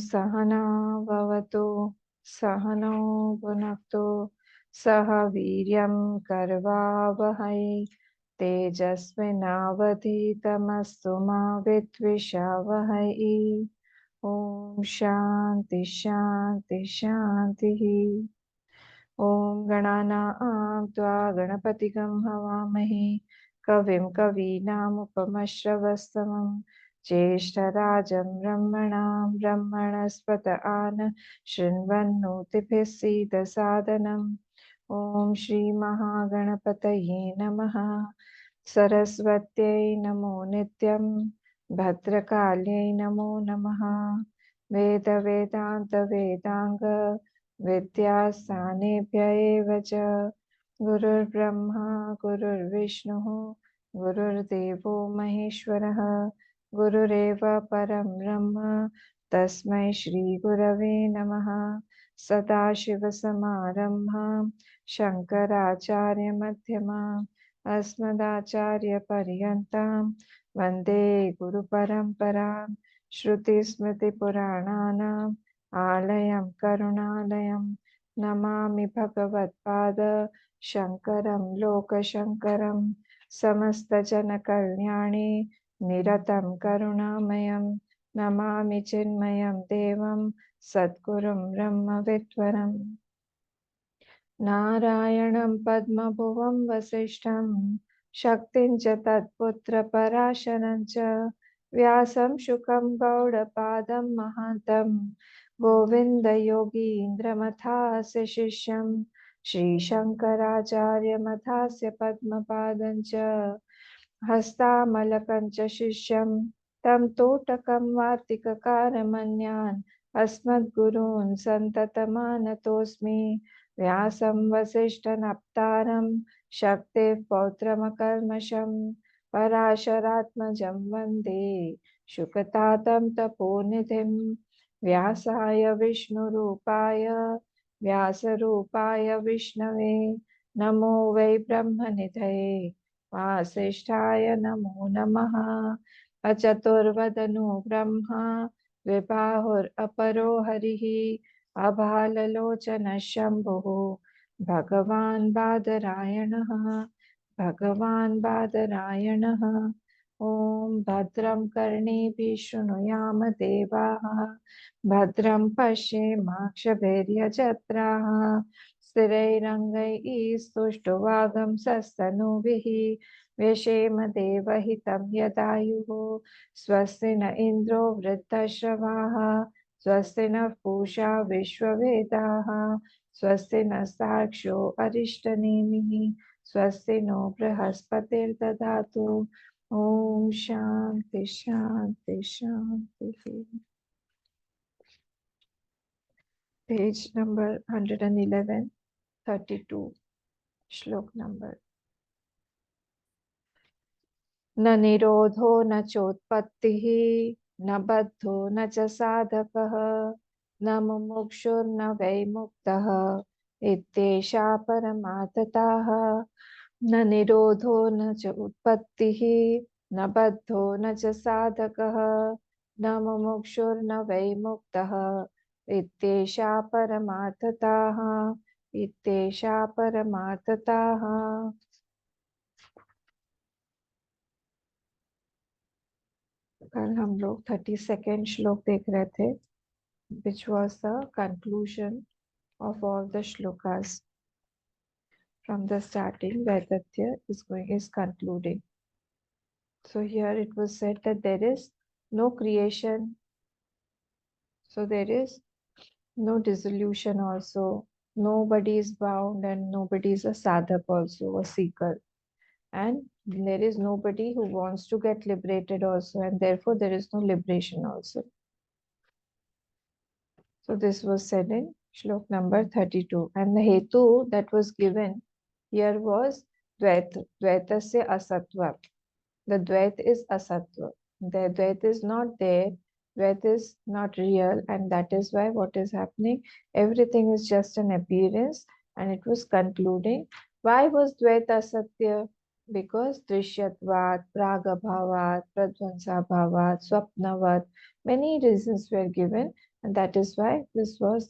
सहना भवतु सहनौ भुनक्तु सह वीर्यं करवावहै तेजस्विनावधीतमस्तु मा विद्विषावहै। ओम शांति शांति शांति। ओम गणानां त्वा गणपतिगं हवामहे कविं कवीनामुपमश्रवस्तमं ज्येष्ठराजं ब्रह्मणां ब्रह्मणस्पत आन शृण्वन्नोतिभिः सीदसादनम्। ओम श्री महागणपतये नमः। सरस्वत्यै नमो नित्यं भद्रकाल्यै नमो नमः। वेद वेदांत वेदांग विद्यास्थानेभ्य एव च गुरुर्ब्रह्मा गुरुर्विष्णुः गुरुर्देवो महेश्वरः गुरुरेव परं ब्रह्म तस्मै श्री गुरवे नमः। सदाशिवसमारम्भां शङ्कराचार्यमध्यमाम् अस्मदाचार्यपर्यन्तां वन्दे गुरुपरम्परां। श्रुतिस्मृतिपुराणानाम् आलयं करुणालयं नमामि भगवत्पाद शङ्करं लोकशङ्करं। समस्तजनकल्याणे निरतं करुणामयं नमामि चिन्मयं देवं सद्गुरुं ब्रह्मविद्वरम्। नारायणं पद्मभुवं वसिष्ठं शक्तिं च तत्पुत्रपराशरं च व्यासं शुकं गौडपादं महान्तं गोविन्दयोगीन्द्रमथास्य शिष्यं श्रीशङ्कराचार्यमथास्य पद्मपादं च हस्तामलकं च शिष्यं तं तोटकं वार्तिककारमन्यान् अस्मद्गुरून् सन्ततमानतोऽस्मि। व्यासं वसिष्ठनप्तारं शक्तिः पौत्रमकल्मषं पराशरात्मजं वन्दे शुकतातं तपोनिधिं। व्यासाय विष्णुरूपाय व्यासरूपाय विष्णवे नमो वै ब्रह्मनिधये वासिष्ठाय नमो नमः। अचतुर्वदनो ब्रह्मा द्विबाहुरपरो हरिः अभाललोचन शम्भुः भगवान् बादरायणः भगवान् बादरायणः। ॐ भद्रं कर्णेभिः शृणुयाम देवाः भद्रं पश्येमाक्षभिर्यजत्राः स्थिरैरङ्गैः स्तुष्टुवागंसस्तनूभिः व्यशेम देवहितं यदायुः। स्वस्ति न इन्द्रो वृद्धश्रवाः स्वस्ति नः पूषा विश्ववेदाः स्वस्ति नस्तार्क्ष्यो अरिष्टनेमिः स्वस्ति नो बृहस्पतिर्दधातु। ओम शांति शांति शांति। पेज नंबर 111, 32, श्लोक नंबर। न निरोधो न चोत्पत्तिः न बद्धो न च साधकः न मुमुक्षुर्न वै मुक्तः इत्येषा परमार्थतः। न निरोधो न च उत्पत्तिः न बद्धो न च साधकः न मुमुक्षुर्न वै मुक्तः इत्येषा परमार्थतः इत्येषा परमार्थतः। कल हम लोग 32nd श्लोक देख रहे थे, which was the conclusion of all the shlokas. From the starting, Vaitathya is concluding. So here it was said that there is no creation, so there is no dissolution also. Nobody is bound and nobody is a sadhak also, a seeker. And there is nobody who wants to get liberated also, and therefore there is no liberation also. So this was said in Shlok number 32. And the hetu that was given here was Dvaitasya asatva. The Dvait is asatva. The Dvait is not there. Dvait is not real, and that is why what is happening, everything is just an appearance. And it was concluding, why was Dvait asatya? Because Drishyatvat, Pragabhavat, Pradvansabhavat, Swapnavat, many reasons were given, And that is why this was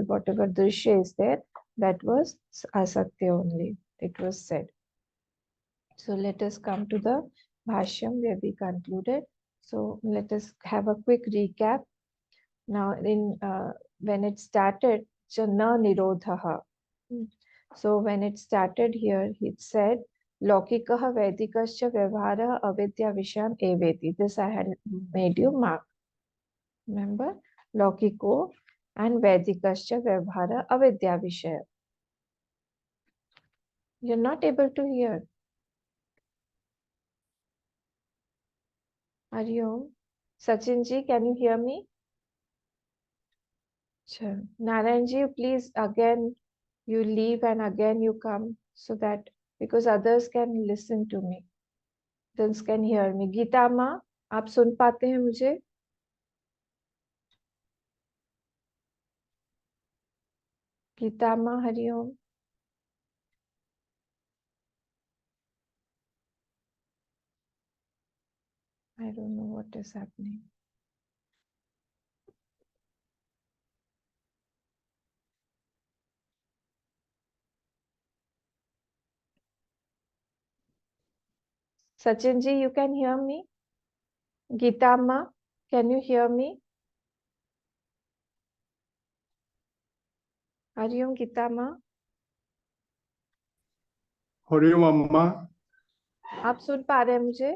whatever drishya is there, that was asatya only. It was said. So let us come to the bhashyam where we concluded. So let us have a quick recap. Now, when it started, na nirodhaha. So when it started here, it said, Laukikaha Vedikascha Vyavhara Avidya Visham Eveti. This I had made you mark. Remember? Laukiko and Vedikascha Vyavhara Avidya Vishaya. You're not able to hear. Hariom. Sachinji, can you hear me? Sure. Narayanji, please again you leave and again you come so that because others can listen to me. Others can hear me. Geeta Ma, आप सुन पाते हैं मुझे? Geeta Ma, Hariom. I don't know what is happening. Sachinji, you can hear me? Geeta Ma, can you hear me? Hariom, Geeta Ma. Hariom अम्मा आप सुन पा रहे हैं मुझे?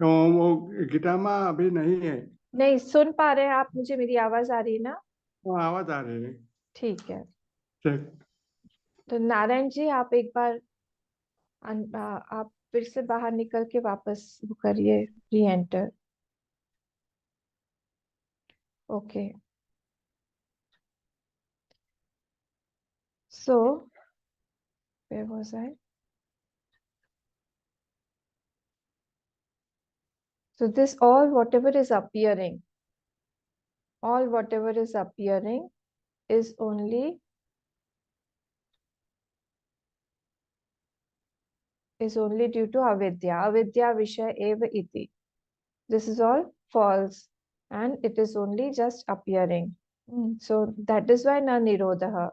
वो गीता माँ अभी नहीं है नहीं सुन पा रहे हैं आप मुझे? मेरी आवाज आ रही है ना? वो आवाज आ रही है ठीक है. ठीक तो नारायण जी आप एक बार आप फिर से बाहर निकल के वापस वो करिए री enter. Okay. So where was I? So this all whatever is appearing is only due to avidya vishaya eva iti. This is all false and it is only just appearing. So that is why na nirodha.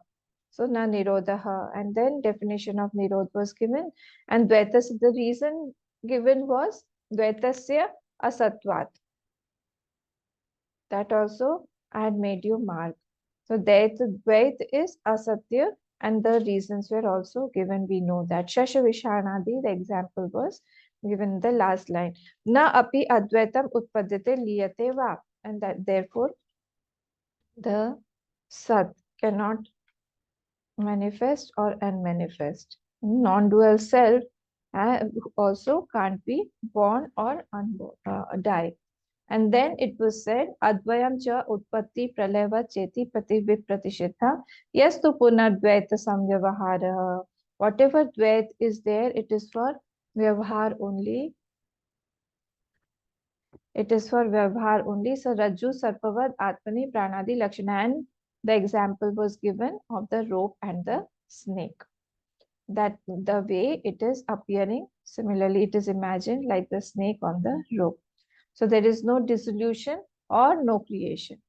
So na nirodha, and then definition of nirod was given, and dvaitas, the reason given was dvaitasya asatvat. That also I had made you mark. So Dvait is asatya, and the reasons were also given. We know that Shasha Vishanadi, the example was given in the last line. Na api advaitam utpadate liyate va. And that therefore the Sat cannot manifest or unmanifest. Non-dual self also can't be born or die. And then it was said, Advayam cha utpatti pralayava cheti pratishiddha. Yes, to punadvaita samvyavahara. Whatever dvait is there, it is for vyavahar only. It is for vyavahar only. So Rajju Sarpavad Atmani Pranadi Lakshana. And the example was given of the rope and the snake. That the way it is appearing, similarly, it is imagined like the snake on the rope. So there is no dissolution or no creation.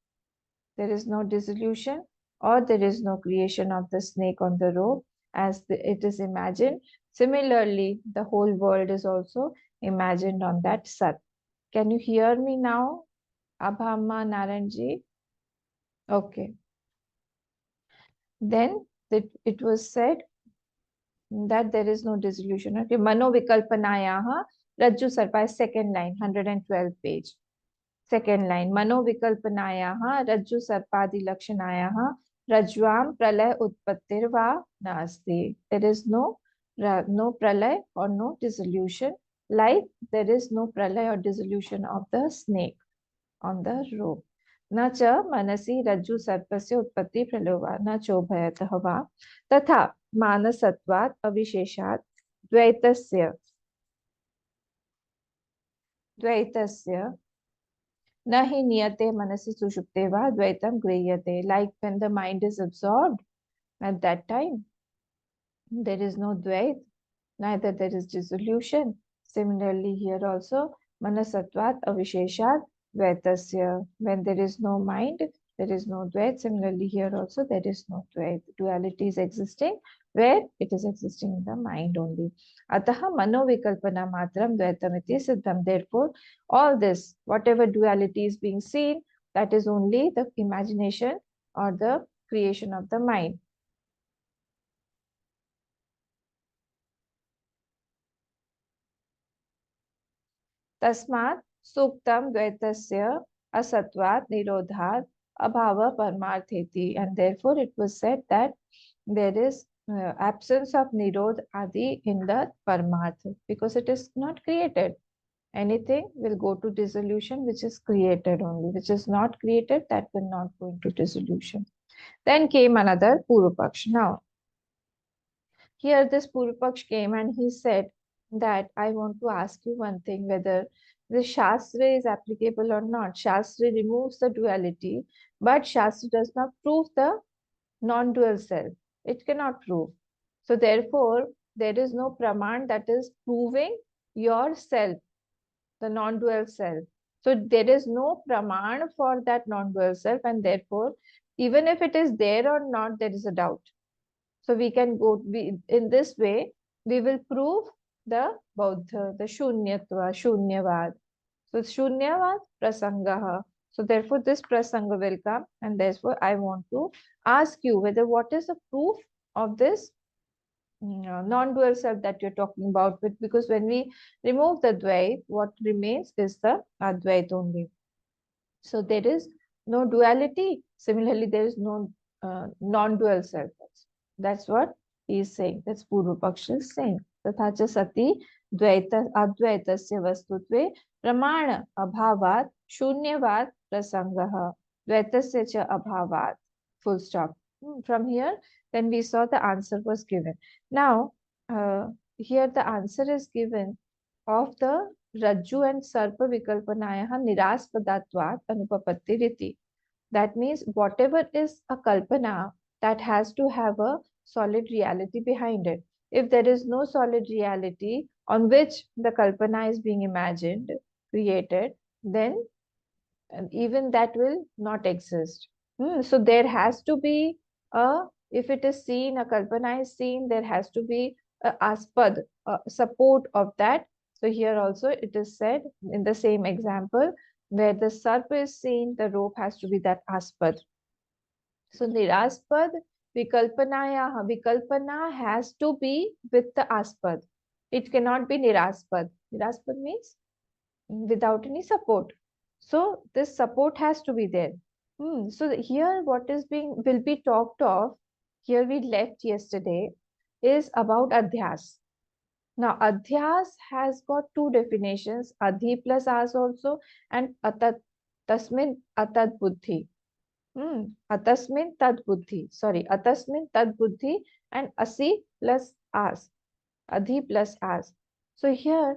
There is no dissolution or there is no creation of the snake on the rope as it is imagined. Similarly, the whole world is also imagined on that Sat. Can you hear me now, Abhamma Naranji? Okay. Then it was said that there is no dissolution. Okay, Mano Vikalpanayaha, Rajju Sarpa, second line, 112 page. Second line, Mano Vikalpanayaha, Rajju Sarpadi Lakshanayaha, Rajvam Pralay Utpattirva Nasti. There is no pralay or no dissolution, like there is no pralay or dissolution of the snake on the rope. न च मनसि रज्जु सर्पस्य उत्पत्ति प्रलोभा न चोभयतः वा तथा मानसत्वात् अविशेषात् द्वैतस्य न हि नियते मनसि सुषुप्ते वा द्वैतं गृह्यते. Like when the mind is absorbed, at that time there is no dvait, neither there is dissolution. Similarly here also manasatvat avisheshat dvaitasya. When there is no mind, there is no Dvait. Similarly, here also there is no Dvait. Duality is existing where it is existing in the mind only. Ataha manovikalpana matram dvaitamiti siddham. Therefore, all this, whatever duality is being seen, that is only the imagination or the creation of the mind. Tasmat suktam dvaitasya asatvat nirodhat abhava parmartheti. And therefore it was said that there is absence of nirod adi in the parmarth because it is not created. Anything will go to dissolution which is created only, which is not created, that will not go into dissolution. Then came another Purupaksh. Now, here this Purupaksh came and he said that I want to ask you one thing, whether the Shastra is applicable or not. Shastra removes the duality, but Shastra does not prove the non-dual self. It cannot prove. So therefore, there is no praman that is proving yourself, the non-dual self. So there is no praman for that non-dual self, and therefore, even if it is there or not, there is a doubt. So we can go in this way, we will prove the Bauddha, the Shunyatva, Shunyavad. So Shunyavad Prasangaha. So therefore this Prasanga will come, and therefore I want to ask you whether what is the proof of this non-dual self that you're talking about, because when we remove the Dvait, what remains is the Advait only. So there is no duality. Similarly, there is no non-dual self. That's what he is saying. That's Purva Paksha is saying. तथा च सति द्वैत अद्वैतस्य वस्तुत्वे प्रमाण अभावात् शून्यवाद प्रसंगः द्वैतस्य च अभावात्. Full stop. From here, then we saw the answer was given. Now, here the answer is given of the Rajju and Sarpa Vikalpanayaha Niraspadatvat Anupapatti Riti. That means whatever is a Kalpana, that has to have a solid reality behind it. If there is no solid reality on which the Kalpana is being imagined, created, then even that will not exist. So there has to be if it is seen, a Kalpana is seen, there has to be a aspad, a support of that. So here also it is said in the same example, where the sarp is seen, the rope has to be that aspad. So niraspad vikalpana has to be with the aspad. It cannot be niraspad. Niraspad means without any support. So this support has to be there. So here what is will be talked of, here we left yesterday, is about adhyas. Now adhyas has got two definitions, adhi plus as also, and atat, tasmin atat buddhi. Atasmin tad buddhi. Sorry, atasmin tad buddhi and asi plus as. Adhi plus as. So here,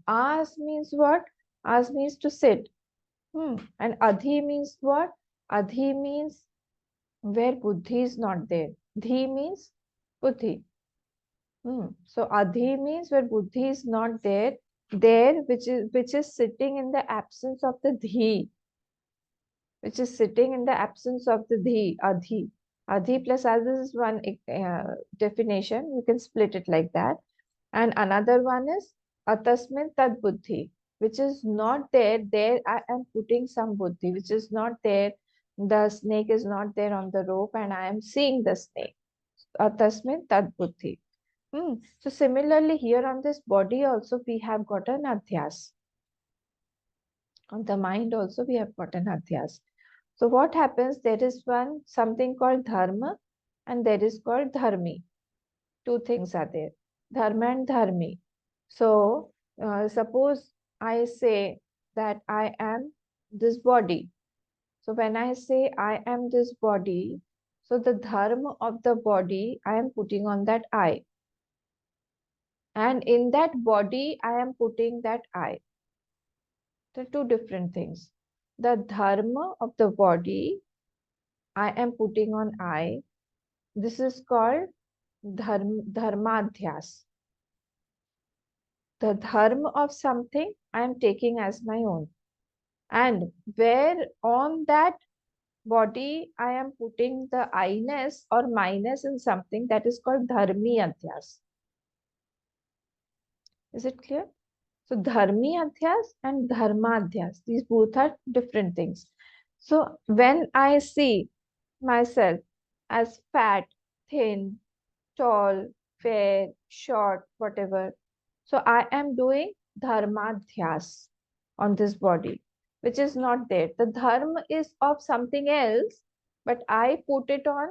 as means what? As means to sit. And adhi means what? Adhi means where buddhi is not there. Dhi means buddhi. So adhi means where buddhi is not there, which is sitting in the absence of the dhi, which is sitting in the absence of the dhi, adhi. Adhi plus as, this is one definition. You can split it like that. And another one is atasmin tad buddhi, which is not there. There I am putting some buddhi, which is not there. The snake is not there on the rope, and I am seeing the snake. Atasmin tad buddhi. So similarly, here on this body also we have got an adhyas. On the mind also we have got an adhyas. So what happens? There is something called dharma, and there is called dharmi. Two things are there, dharma and dharmi. So suppose I say that I am this body. So when I say I am this body, so the dharma of the body I am putting on that I. And in that body I am putting that I. The two different things. The dharma of the body I am putting on I. This is called dharmadhyas. The dharma of something I am taking as my own. And where on that body I am putting the I-ness or minus in something, that is called dharmi adhyas. Is it clear? So dharmi adhyas and dharma adhyas, these both are different things. So when I see myself as fat, thin, tall, fair, short, whatever, so I am doing dharma adhyas on this body, which is not there. The dharma is of something else, but I put it on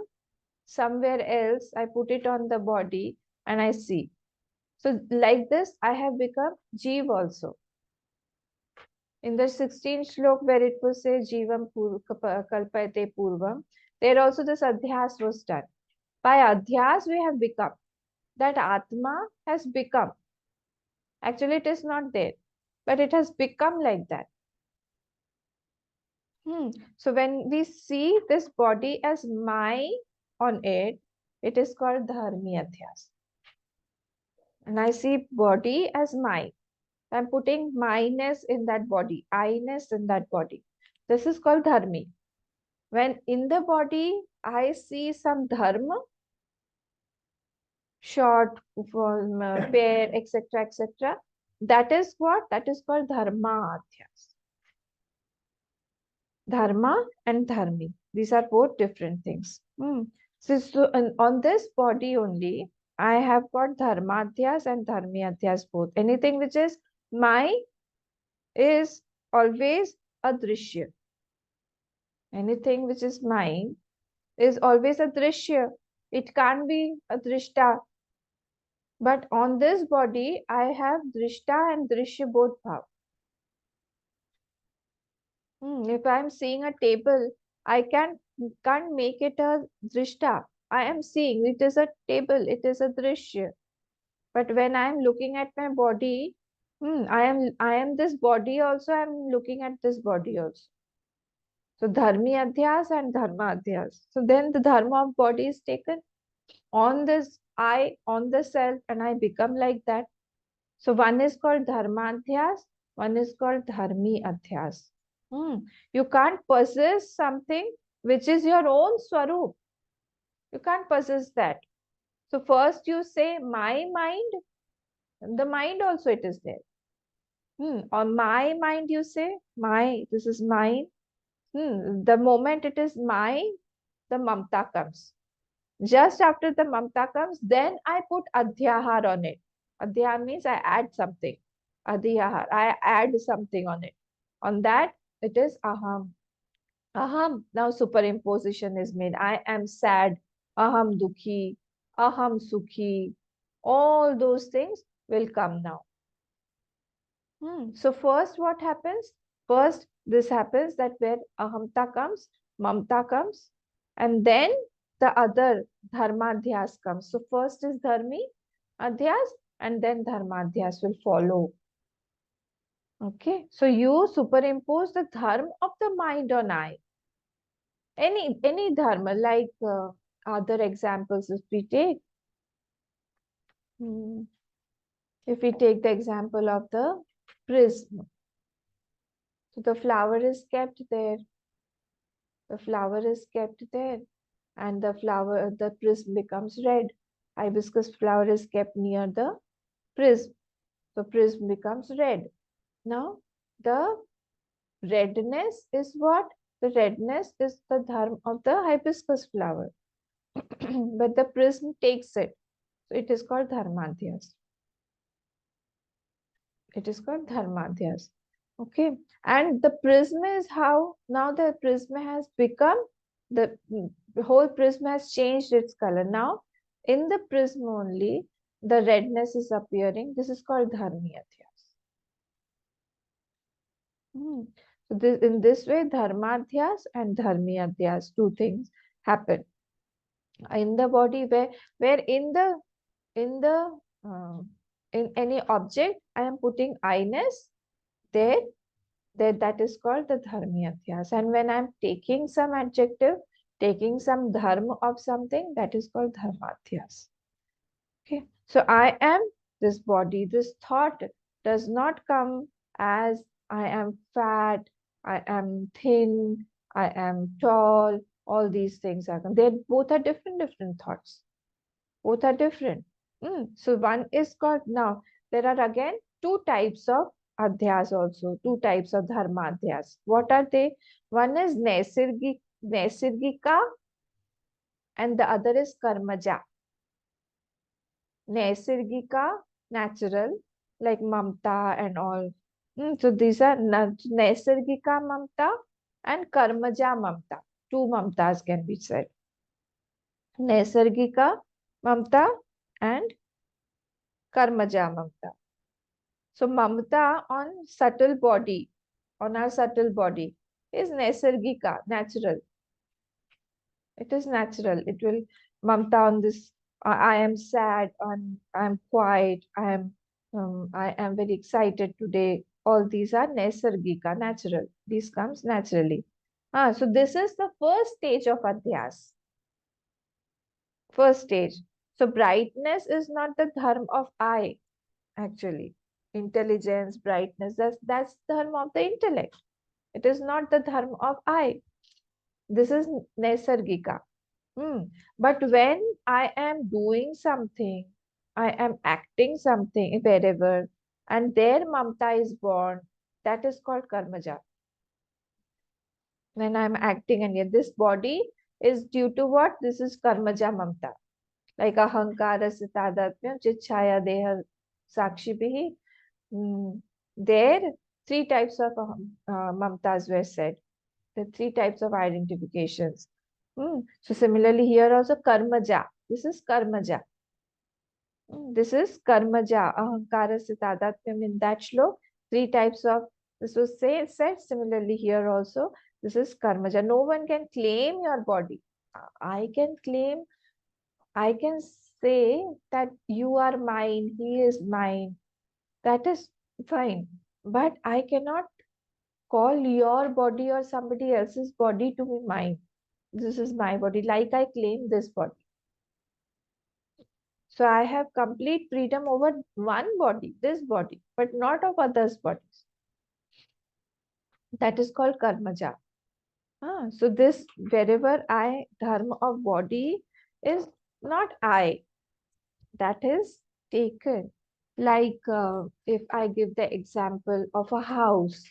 somewhere else. I put it on the body and I see. So like this, I have become Jeev also. In the 16th Shlok, where it was say Jivam Kalpayate Purvam, there also this adhyas was done. By adhyas, we have become. That Atma has become. Actually, it is not there, but it has become like that. So when we see this body as my on it, it is called dharmi adhyas. And I see body as my. I'm putting minus in that body, I-ness in that body. This is called dharmi. When in the body I see some dharma, short, pair, etc., etc., that is what? That is called dharma adhyas. Dharma and dharmi. These are both different things. So on this body only, I have got dharmadhyas and dharmiyadhyas both. Anything which is my is always a drishya. Anything which is mine is always a drishya. It can't be a drishta. But on this body, I have drishta and drishya both bhav. If I am seeing a table, I can't make it a drishta. I am seeing it is a table, it is a drishya. But when I am looking at my body, I am this body also. I am looking at this body also. So dharmi adhyas and dharma adhyas. So then the dharma of body is taken on this I, on the self, and I become like that. So one is called dharma adhyas, one is called dharmi adhyas. You can't possess something which is your own swarup. You can't possess that. So first you say my mind, the mind also it is there. On my mind you say my, this is mine. The moment it is my, the mamta comes. Just after the mamta comes, then I put adhyahar on it. Adhyahar means I add something. Adhyahar, I add something on it. On that, it is aham. Aham, now superimposition is made. I am sad. Aham dukhi. Aham sukhi. All those things will come now. So first what happens? First this happens that where ahamta comes, mamta comes, and then the other dharmadhyas comes. So first is dharmi adhyas and then dharmadhyas will follow. Okay, so you superimpose the dharma of the mind on I. Any dharma, like other examples if we take. If we take the example of the prism. So the flower is kept there. The flower is kept there, and the prism becomes red. Hibiscus flower is kept near the prism. So prism becomes red. Now, the redness is what? The redness is the dharma of the hibiscus flower. But the prism takes it. So it is called dharmadhyas. It is called dharmadhyas. Okay. And the prism is how now the prism has become the whole prism has changed its color. Now, in the prism only, the redness is appearing. This is called dharmiyadhyas. So in this way, dharmadhyas and dharmiyadhyas, two things happen in the body where in the uh, in any object I am putting I-ness there, that is called the dharmiyadhyas. And when I'm taking some adjective, taking some dharma of something, that is called dharmadhyas. Okay, so I am this body. This thought does not come as I am fat, I am thin, I am tall, all these things are, they both are different thoughts. Both are different. So one is called, now there are again two types of adhyas also, two types of dharma adhyas. What are they? One is naisirgika and the other is karmaja. Naisirgika, natural, like mamta and all. So these are naisirgika mamta and karmaja mamta. Two mamtas can be said. Naisargika mamta and karmaja mamta. So mamta on subtle body, on our subtle body, is naisargika, natural. It is natural. It will mamta on this. I am sad. I am quiet. I am very excited today. All these are naisargika, natural. This comes naturally. So this is the first stage of adhyas. First stage. So brightness is not the dharma of I, actually. Intelligence, brightness, that's the dharma of the intellect. It is not the dharma of I. This is naisargika. But when I am doing something, I am acting something wherever, and there mamta is born, that is called karmaja. When I am acting, and yet this body is due to what? This is karmaja mamta. Like ahankara sitadatmya chichaya deha sakshibhihi. There, three types of mamtas were said. The three types of identifications. So similarly here also karmaja. This is karmaja. This is karmaja. Ahankara sitadatmyam in that shlok. Three types of, this was said similarly here also. This is karmaja. No one can claim your body. I can claim, I can say that you are mine, he is mine. That is fine. But I cannot call your body or somebody else's body to be mine. This is my body, like I claim this body. So I have complete freedom over one body, this body, but not of others' bodies. That is called karmaja. So this, wherever I, dharma of body is not I. That is taken. Like if I give the example of a house,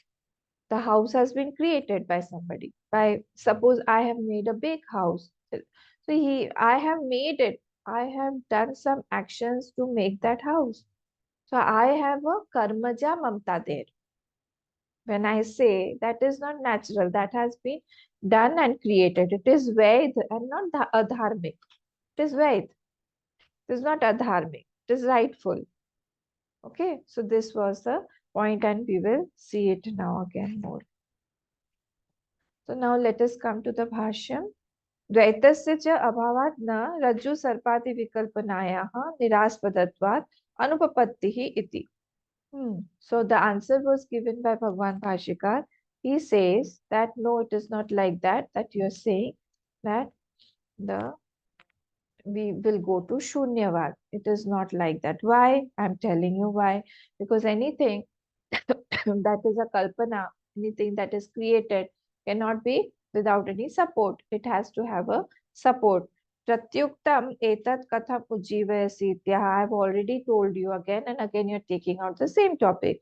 the house has been created by somebody. By, suppose I have made a big house. So I have made it. I have done some actions to make that house. So I have a karmaja mamta there. When I say that is not natural, that has been done and created. It is Vaid and not adharmic. It is Vaid. It is not adharmic. It is rightful. Okay, so this was the point and we will see it now again more. So now let us come to the Bhashyam. द्वैतस्य च अभावात् न रज्जु सर्पादि विकल्पनायाः निरास्पदत्वात् अनुपपत्तिः इति. So the answer was given by Bhagwan Bhashikar. He says that no, it is not like that, that you are saying that we will go to Shunyavad. It is not like that. Why? I'm telling you why. Because anything that is a kalpana, anything that is created cannot be without any support. It has to have a support. Pratyuktam etat katham ujjivayasi ityah. I have already told you again and again you're taking out the same topic.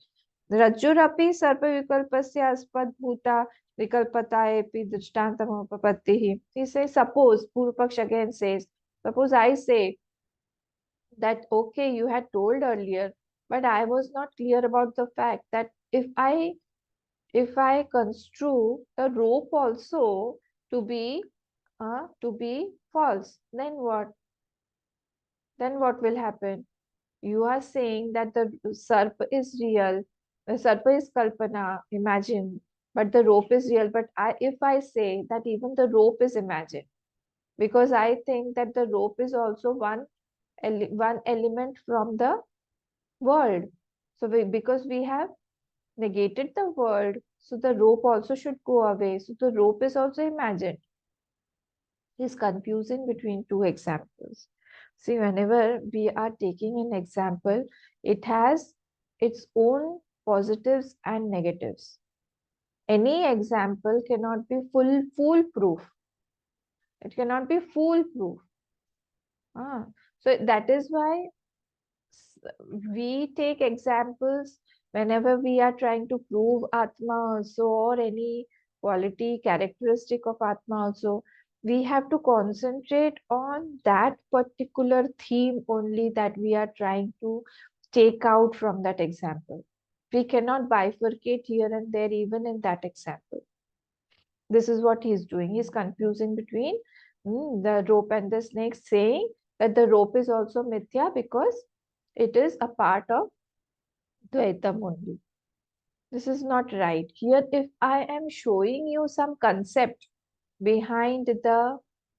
Rajjurapi sarpa vikalpasya aspad bhuta vikalpatayepi drishtantam upapattihi. He says, suppose, Purupaksh again says, suppose I say that, okay, you had told earlier, but I was not clear about the fact that if I construe the rope also to be false, then what? Then what will happen? You are saying that the sarp is real, the sarpa is kalpana, imagine, but the rope is real. But if I say that even the rope is imagined, because I think that the rope is also one element from the world. So because we have negated the world, so the rope also should go away. So the rope is also imagined. He's confusing between two examples. See, whenever we are taking an example, it has its own positives and negatives. Any example cannot be foolproof. It cannot be foolproof. So that is why we take examples whenever we are trying to prove Atma also, or any quality characteristic of Atma also. We have to concentrate on that particular theme only that we are trying to take out from that example. We cannot bifurcate here and there even in that example. This is what he's doing. He's confusing between the rope and the snake, saying that the rope is also mithya because it is a part of Dvaitam only. This is not right. Here, if I am showing you some concept behind the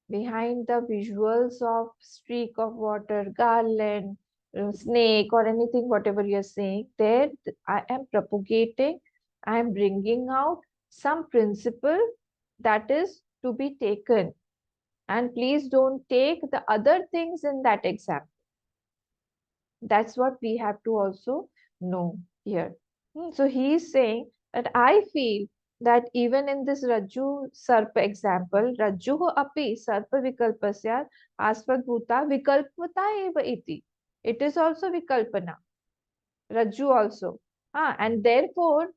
visuals of streak of water, garland, snake, or anything, whatever you're saying, there I am propagating, I am bringing out some principle that is to be taken. And please don't take the other things in that example. That's what we have to also know here. So he is saying that I feel that even in this Rajju Sarpa example, Rajju api Sarpa vikalpasya asvadbhuta vikalpata eva iti. It is also vikalpana. Rajju also. And therefore,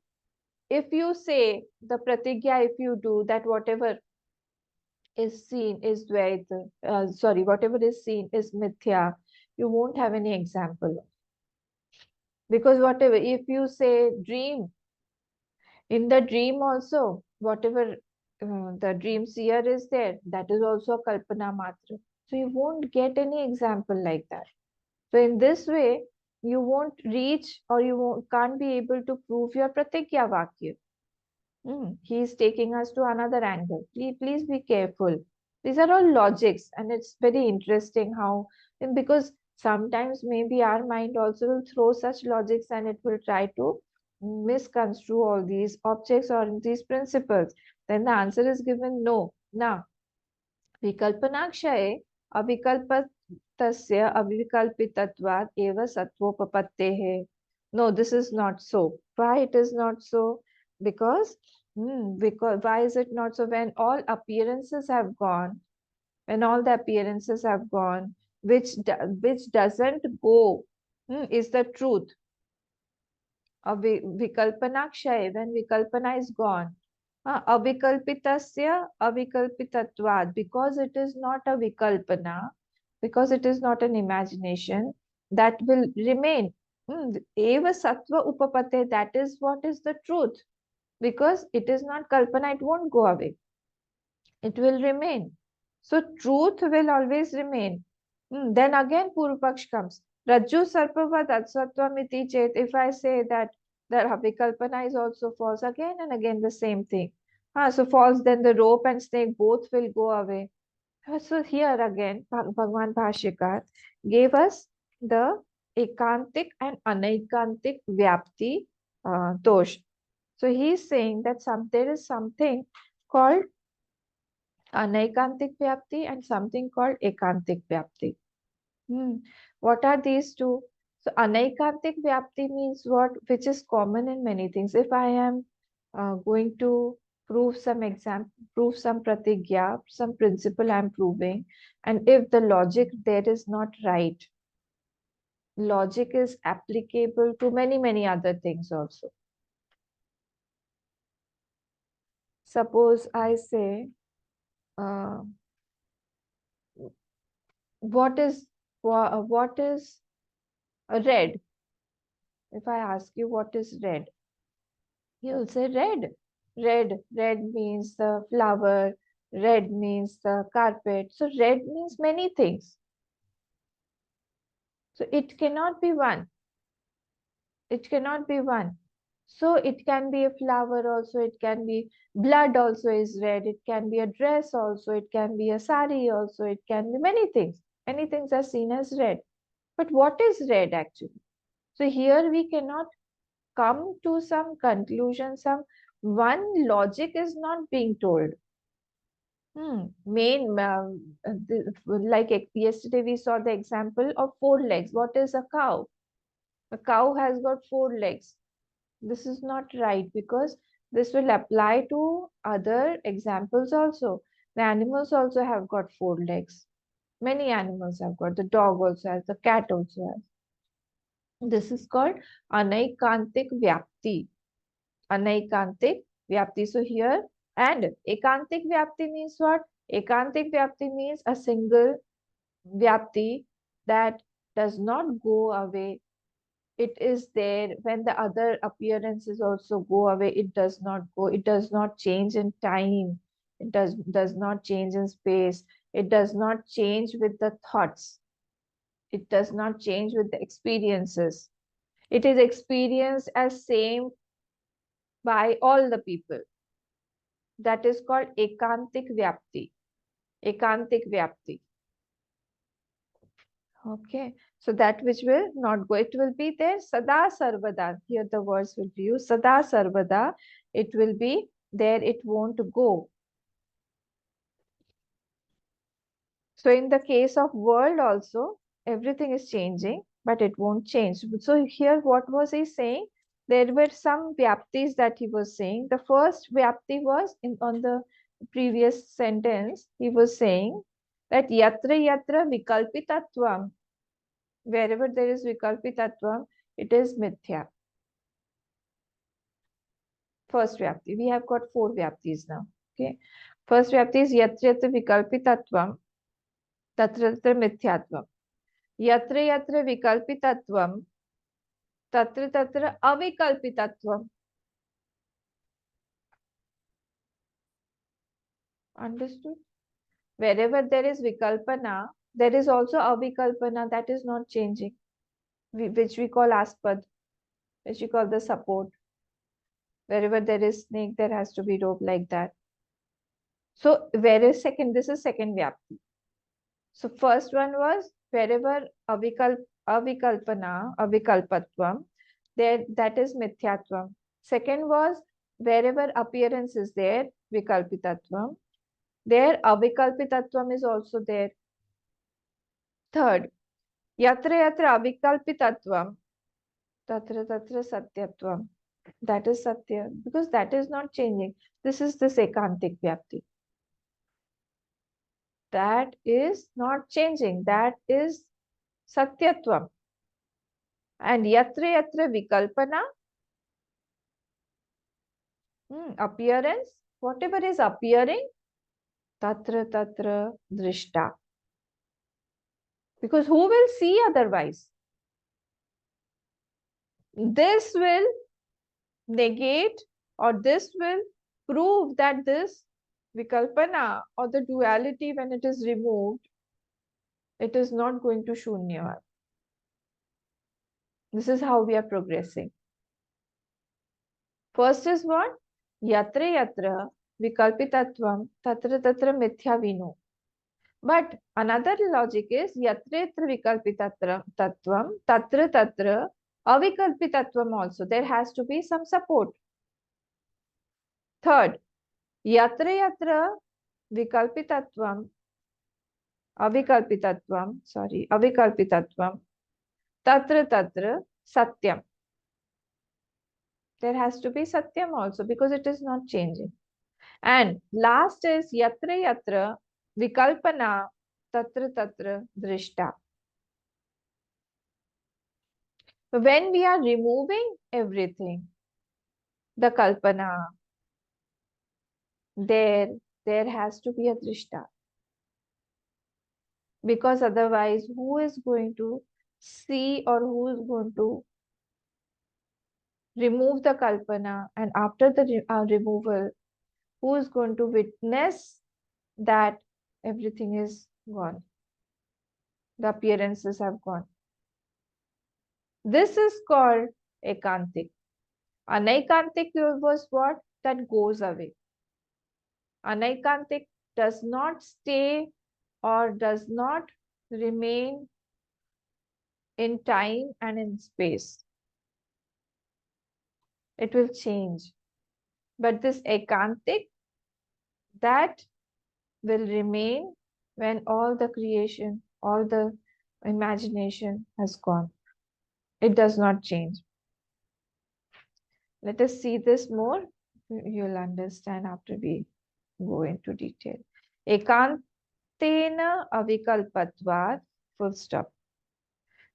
if you say the pratigya, if you do that, whatever is seen is Dvaita, whatever is seen is mithya, you won't have any example. Because whatever, if you say dream, in the dream also, whatever the dream seer is there, that is also a kalpana matra. So you won't get any example like that. So in this way, you won't reach, or can't be able to prove your pratigya vakya. He is taking us to another angle. Please be careful. These are all logics, and it's very interesting how, and because sometimes maybe our mind also will throw such logics and it will try to misconstrue all these objects or these principles. Then the answer is given no. Now, विकल्पनाक्षये अविकल्पितस्य अविकल्पितत्वात् एव सत्वोपपत्तेः. No, this is not so. Why it is not so? Because why is it not so? When all appearances have gone, which doesn't go, is the truth. Vikalpanakshay, when vikalpana is gone. Avikalpitasya avikalpitatvad, because it is not a vikalpana, because it is not an imagination, that will remain. Eva sattva upapate, that is what is the truth. Because it is not kalpana, it won't go away. It will remain. So truth will always remain. Then again Purupaksh comes. Rajju sarpavad atsattvamiti chet. If I say that vikalpana is also false, again and again the same thing. So false, then the rope and snake both will go away. So here again, Bhagwan Bhashyakar gave us the ekantik and anaikantik vyapti dosh. So he is saying that there is something called anaikantik vyapti and something called ekantik vyapti. What are these two? So anaikantik vyapti means what? Which is common in many things. If I am going to prove some pratigya, some principle I am proving, and if the logic there is not right, logic is applicable to many other things also. Suppose I say, what is red? If I ask you what is red, you'll say red. Red means the flower, red means the carpet. So red means many things. So it cannot be one. It cannot be one. So it can be a flower also, it can be blood also is red, it can be a dress also, it can be a sari also, it can be many things. Many things are seen as red. But what is red actually? So here we cannot come to some conclusion, some one logic is not being told. Like yesterday we saw the example of 4 legs. What is a cow? A cow has got 4 legs. This is not right because This will apply to other examples also. The animals also have got 4 legs. Many animals have got. The dog also has, the cat also has. This is called anaikantik vyapti. Anaikantik vyapti. So here, and ekantik vyapti means what? Ekantik vyapti means a single vyapti that does not go away. It is there when the other appearances also go away. It does not go. It does not change in time. It does not change in space. It does not change with the thoughts. It does not change with the experiences. It is experienced as same by all the people. That is called ekantik vyapti. Ekantik vyapti. Okay, so that which will not go, it will be there sada sarvada. Here the words will be used sada sarvada. It will be there, it won't go. So in the case of world also, everything is changing, but it won't change. So here what was he saying? There were some vyaptis that he was saying. The first vyapti was on the previous sentence. He was saying that yatra yatra vikalpitatvam. Wherever there is vikalpitatvam, it is mithya. First vyapti. We have got 4 vyaptis now. Okay. First vyapti is yatra yatra vikalpitatvam. Tatra tatra mithyatvam. Yatra yatra vikalpitatvam. Tatra tatra avikalpitatvam. Understood? Wherever there is vikalpana, there is also avikalpana that is not changing, which we call aspad, which we call the support. Wherever there is snake, there has to be rope like that. So where is second? This is second vyapti. So first one was wherever avikalpana, avikalpatvam, there that is mithyatvam. Second was wherever appearance is there, vikalpitatvam. There avikalpitatvam is also there. Third, yatra yatra avikalpitatvam, tatra tatra satyatvam. That is satya because that is not changing. This is the ekantik vyapti. That is not changing. That is satyatvam. And yatra yatra vikalpana, appearance, whatever is appearing, tatra tatra drishta. Because who will see otherwise? This will negate or this will prove that this vikalpana or the duality, when it is removed, it is not going to shunya. This is how we are progressing. First is what? Yatra yatra vikalpitatvam tatra tatra mithya vino. But another logic is yatra yatra vikalpitatvam tatra tatra avikalpitatvam also. There has to be some support. Third, yatra yatra vikalpitatvam avikalpitatvam tatra tatra satyam. There has to be satyam also because it is not changing. And last is yatra yatra vikalpana tatra tatra drishta. When we are removing everything, the kalpana, there has to be a drishta. Because otherwise, who is going to see or who is going to remove the kalpana, and after the removal, who is going to witness that everything is gone? The appearances have gone. This is called ekantik. Anaikantik was what? That goes away. Anaikantik does not stay or does not remain in time and in space. It will change. But this ekantik, that will remain when all the creation, all the imagination has gone. It does not change. Let us see this more. You'll understand after we go into detail. Ekantena avikalpatvat, full stop.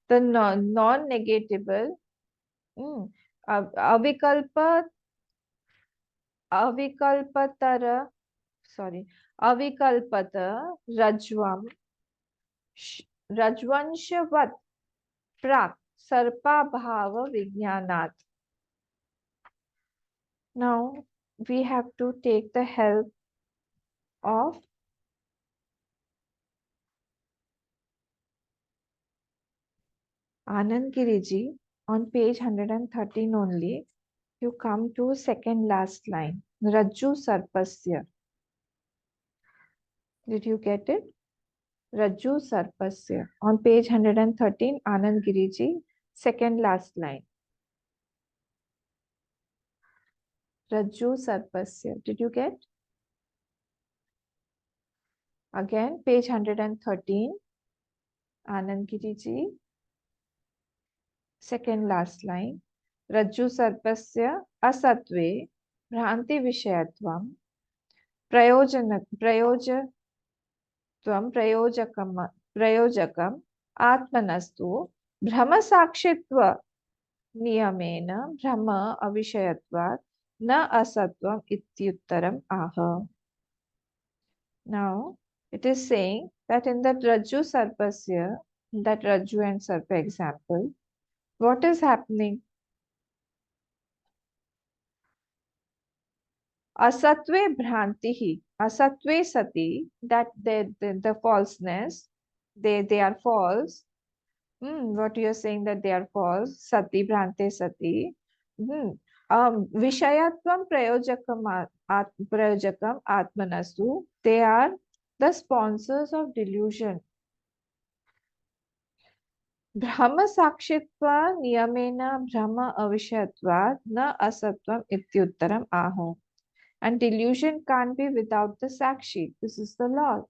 The non-negatable, avikalpa, avikalpatara, sorry, avikalpata rajvam, rajvanshvat prak sarpa bhava vijnanat. Now we have to take the help of Anand Giriji on page 113 only. You come to second last line. Rajju Sarpasya. Did you get it? Rajju Sarpasya. On page 113, Anand Giriji, second last line. Rajju Sarpasya. Did you get? Again, page 113, Anand Giriji, second last line. Rajju Sarpasya asatve भ्रांति विषयत्वं प्रयोजकम आत्मनस्तु भ्रम साक्षित्व नियमेन भ्रम अविषयत्वात् न असत्वम इत्युत्तरम आह. Now it is saying that in that Rajju Sarpasya, that Rajju and Sarpa example, what is happening? Asatve bhrantihi, asatve sati, that the falseness, they are false. What you are saying that they are false, sati bhrante sati. Vishayatvam prayojakam atmanasu, they are the sponsors of delusion. Brahma sakshitva niyamena brahma avishayatvat na asatvam ityuttaram aha. And delusion can't be without the sakshi. This is the law.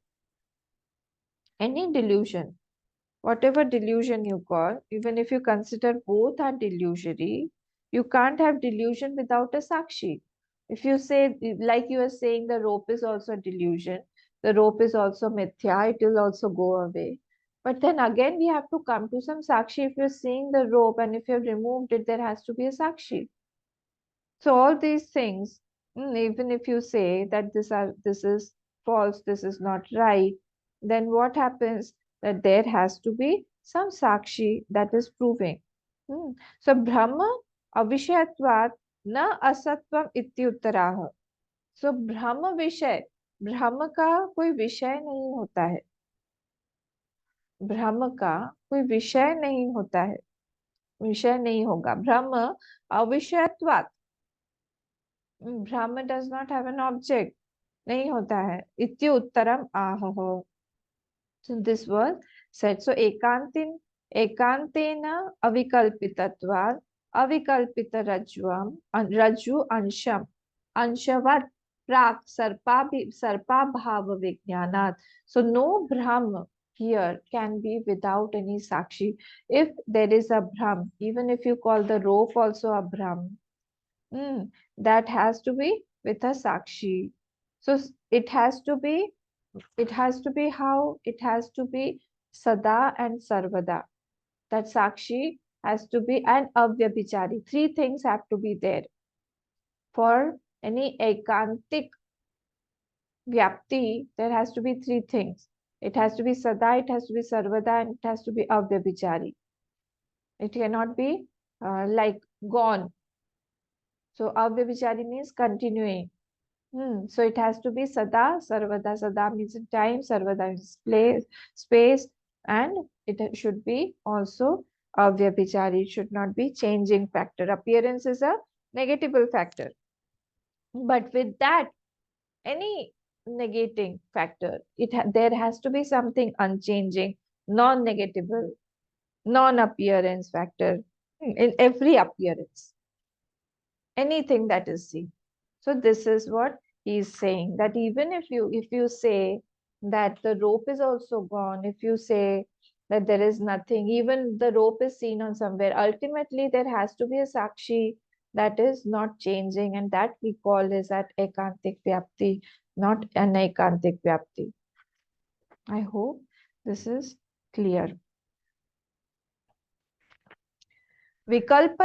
Any delusion, whatever delusion you call, even if you consider both are delusory, you can't have delusion without a sakshi. If you say, like you are saying, the rope is also a delusion, the rope is also mithya, it will also go away. But then again, we have to come to some sakshi. If you're seeing the rope and if you've removed it, there has to be a sakshi. So all these things, even if you say that this is false, this is not right, then what happens? That there has to be some sakshi that is proving. So Brahma avishayatvat na asatvam ityuttaraha. So Brahma विषय, ब्रह्म का कोई विषय नहीं होता है. ब्रह्म का कोई विषय नहीं होता है, विषय नहीं होगा. ब्रह्म अविषयत्वात्, Brahma does not have an object. नहीं होता है. इति उत्तरम आह. So this was said. So एकांतेन अविकल्पितत्वात् अविकल्पित रज्ज्वम रज्जु अंशम अंशवत् प्राक सर्पा भाव विज्ञानात्. So no Brahma here can be without any sakshi. If there is a Brahm, even if you call the rope also a Brahm, that has to be with a sakshi. So it has to be how? It has to be sada and sarvada. That sakshi has to be an avyabhichari. Three things have to be there for any ekantik vyapti. There has to be three things. It has to be sada, it has to be sarvada, and it has to be avyabhichari. It cannot be like gone. So avyabhichari means continuing. So it has to be sada, sarvada. Sada means time, sarvada means place, space, and it should be also avyabhichari. It should not be changing factor. Appearance is a negatable factor. But with that, any negating factor, there has to be something unchanging, non-negatable, non-appearance factor in every appearance. Anything that is seen. So this is what he is saying, that even if you say that the rope is also gone, if you say that there is nothing, even the rope is seen on somewhere, ultimately there has to be a sakshi that is not changing, and that we call is at ekantik vyapti, not anaikantik vyapti. I hope this is clear. विकल्प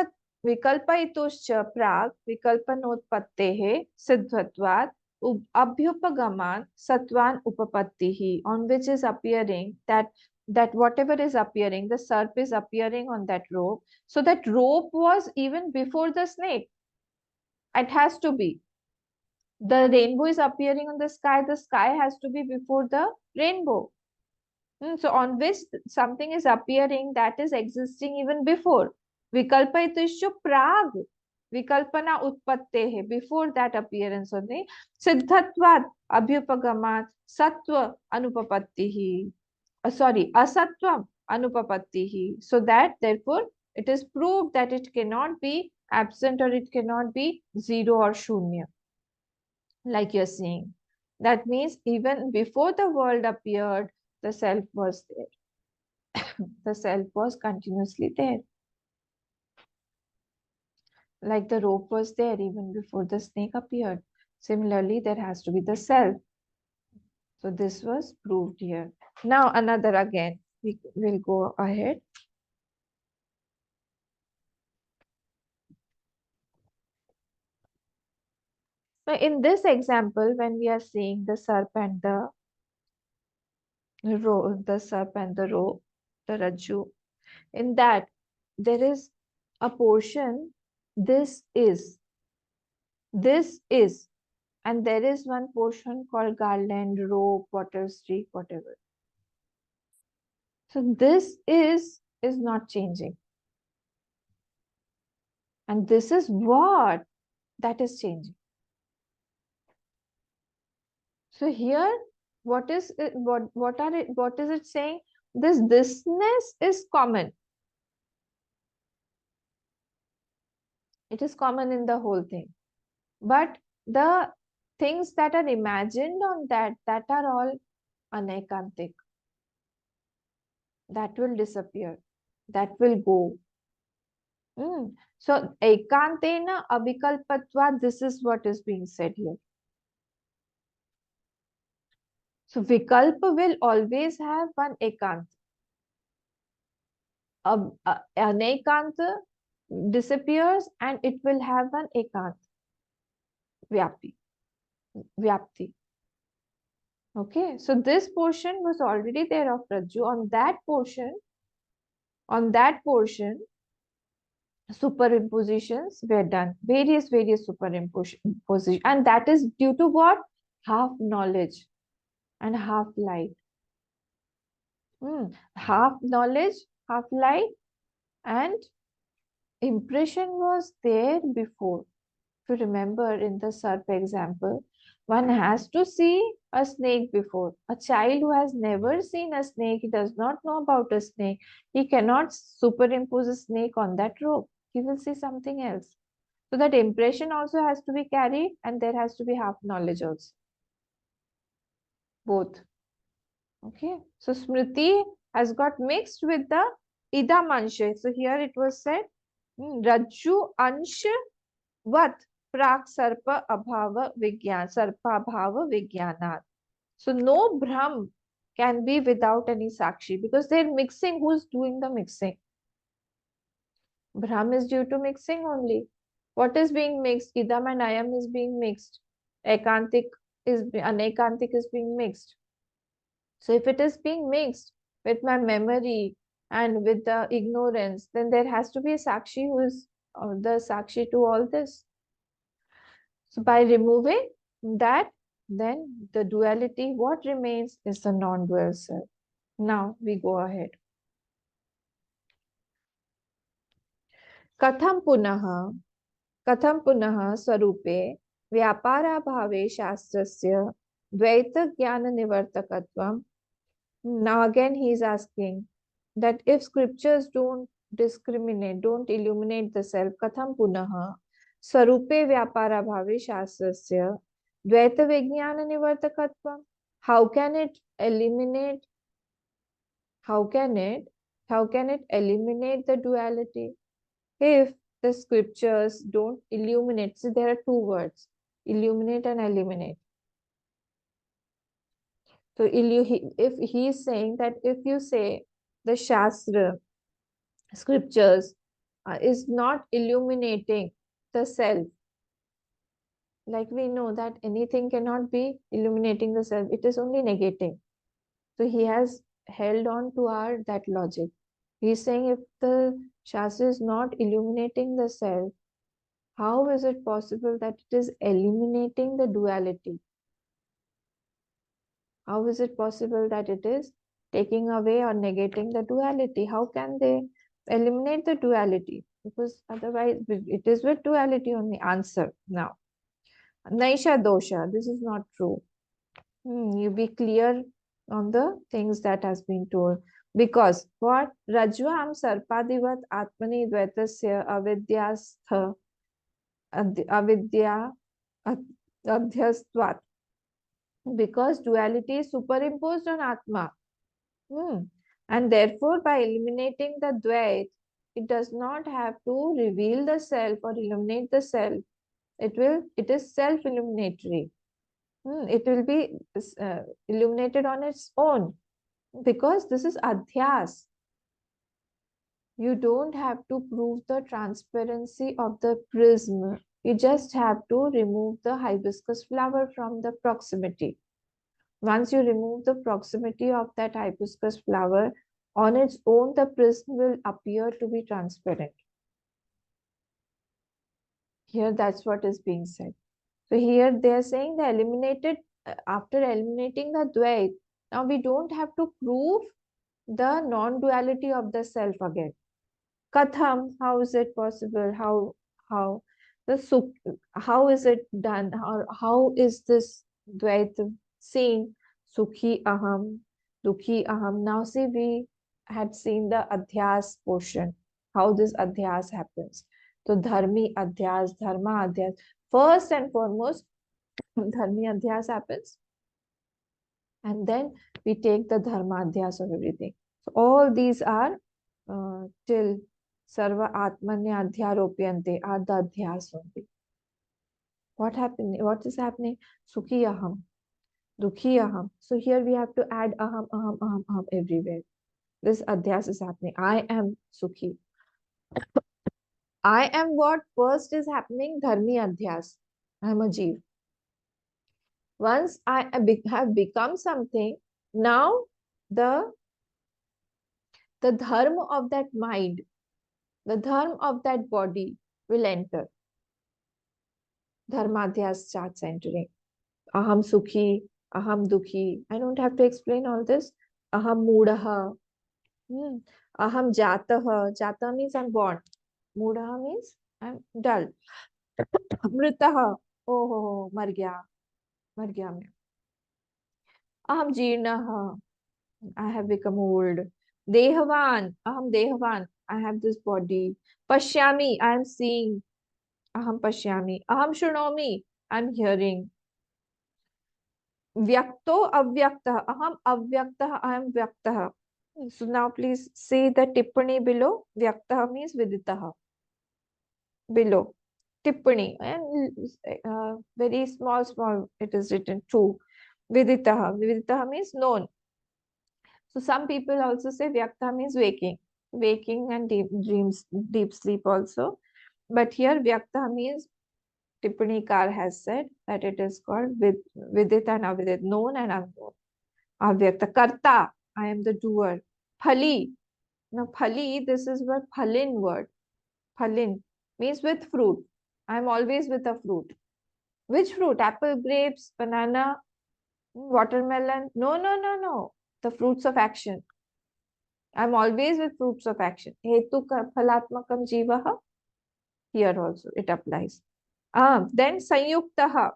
विकल्पयितुश्च प्राक् विकल्पनोत्पत्तेः सिद्धत्वात् अभ्युपगमात् सत्वान् उपपत्तिः, on which is appearing that whatever is appearing, the serp is appearing on that rope. So that rope was even before the snake. It has to be. The rainbow is appearing on the sky has to be before the rainbow. So on which something is appearing that is existing even before. Vikalpaitishu prag. Vikalpana utpattehe. Before that appearance only. Siddhatvat abhyupagamat sattva anupapattihi. Sorry, asatvam anupapattihi. So that therefore it is proved that it cannot be absent or it cannot be zero or shunya. Like you're saying. That means even before the world appeared, the self was there. The self was continuously there. Like the rope was there even before the snake appeared. Similarly, there has to be the self. So this was proved here. Now another again. We will go ahead. So in this example, when we are seeing the serp and the rope, the rajju, in that there is a portion, this is, and there is one portion called garland, rope, water streak, whatever. So this is not changing, and this is what that is changing. So here, what is it, what is it saying? Thisness is common. It is common in the whole thing, but the things that are imagined on that are all anaikantik. That will disappear. That will go. So ekantena avikalpatva, this is what is being said here. So vikalpa will always have one ekant. Anekant disappears and it will have one ekant. Vyapti. Okay, so this portion was already there of Rajju. On that portion, superimpositions were done. Various superimpositions. And that is due to what? Half knowledge and half light. Half knowledge, half light, and impression was there before. If you remember in the serp example, one has to see a snake before. A child who has never seen a snake, he does not know about a snake, he cannot superimpose a snake on that rope. He will see something else. So that impression also has to be carried, and there has to be half knowledge also. Both. Okay. So Smriti has got mixed with the idam ansha. So here it was said, Rajju ansha vat prak sarpa abhava vigyanat. So no Brahm can be without any Sakshi, because they're mixing. Who's doing the mixing? Brahm is due to mixing only. What is being mixed? Idam and Ayam is being mixed. Anekantik is being mixed. So if it is being mixed with my memory and with the ignorance, then there has to be a Sakshi who is the Sakshi to all this. So by removing that, then the duality, what remains is the non-dual self. Now we go ahead. Katham punaha sarupe vyapara bhave shastrasya dvaita jnana nivartakatvam. Now again he is asking that if scriptures don't discriminate, don't illuminate the self, katham punaha sarupe vyapara bhave shastrasya dvaita vijnana nivartakatvam. How can it eliminate? How can it eliminate the duality if the scriptures don't illuminate. So there are two words, illuminate and eliminate. So if he is saying that if you say the Shastra, scriptures is not illuminating the self, like we know that anything cannot be illuminating the self, it is only negating. So he has held on to our that logic. He's saying if the Shastra is not illuminating the self, how is it possible that it is eliminating the duality? How is it possible that it is taking away or negating the duality? How can they eliminate the duality? Because otherwise it is with duality only. Answer now. Naisha dosha. This is not true. You be clear on the things that has been told. Because what? Rajvam sarpadivat atmani dvaitasya avidyastha avidya adhyastvat. Because duality is superimposed on Atma. And therefore, by eliminating the Dvait, it does not have to reveal the self or illuminate the self. It is self-illuminatory. It will be illuminated on its own because this is adhyas. You don't have to prove the transparency of the prism. You just have to remove the hibiscus flower from the proximity. Once you remove the proximity of that hibiscus flower, on its own, the prism will appear to be transparent. Here, that's what is being said. So here they are saying the eliminated, after eliminating the Dvait, now we don't have to prove the non-duality of the self again. Katham, how is it possible? How the sukh, how is it done? How is this Dvaita seen? Sukhi aham, dukhi aham. Now see, we had seen the adhyas portion, how this adhyas happens. So dharmi adhyas, dharma adhyas. First and foremost, dharmi adhyas happens, and then we take the dharma adhyas of everything. So all these are till sarva atmanya adhyaropyante are the adhyas only. What happened? What is happening? Sukhi aham, dukhi aham. So here we have to add aham, aham, aham, aham everywhere. This adhyas is happening. I am sukhi. I am what first is happening? Dharmi adhyas. I am a jeev. Once I have become something, now the dharma of that mind, the dharma of that body will enter. Dharmadhyas starts entering. Aham sukhi, aham dukhi. I don't have to explain all this. Aham mudaha. Aham jataha. Jata means I'm born. Mudaha means I'm dull. Mritaha. Oh, mar gaya. Mar gaya मैं. Aham jeernaha. I have become old. Dehavan. Aham dehavan. I have this body. Pashyami. I am seeing. Aham pashyami. Aham shrunomi. I'm hearing. Vyakto avyaktah. Aham avyaktah. I am vyaktah. So now please see the tippani below. Vyaktah means viditah. Below. Tippani. And very small it is written too. Viditah. Viditah means known. So some people also say Vyakta means waking. Waking and deep dreams, deep sleep also. But here Vyakta means Tippani Kar has said that it is called Vidit and Avidit, known and unknown. Avyakta Karta, I am the doer. Phali. Now Phali, this is what Phalin word. Phalin means with fruit. I am always with a fruit. Which fruit? Apple, grapes, banana, watermelon? No. The fruits of action. I'm always with fruits of action. Hetu phalatmakam jivaha. Here also it applies. Then sanyuktaha.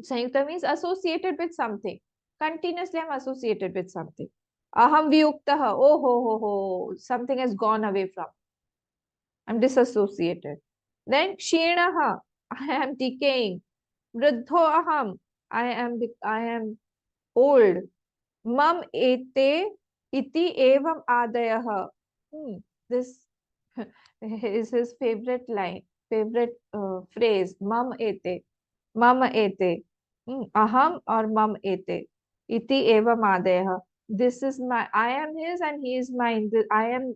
Sanyukta means associated with something. Continuously I'm associated with something. Aham viyuktaha. Oh ho. Something has gone away from. I'm disassociated. Then kshinaha. I am decaying. Vruddho aham. I am old. Mam ete iti evam adayah. This is his favorite line, favorite phrase. Mam ete, mama ete, aham or mam ete, iti eva madeha. This is my, I am his and he is mine. I am,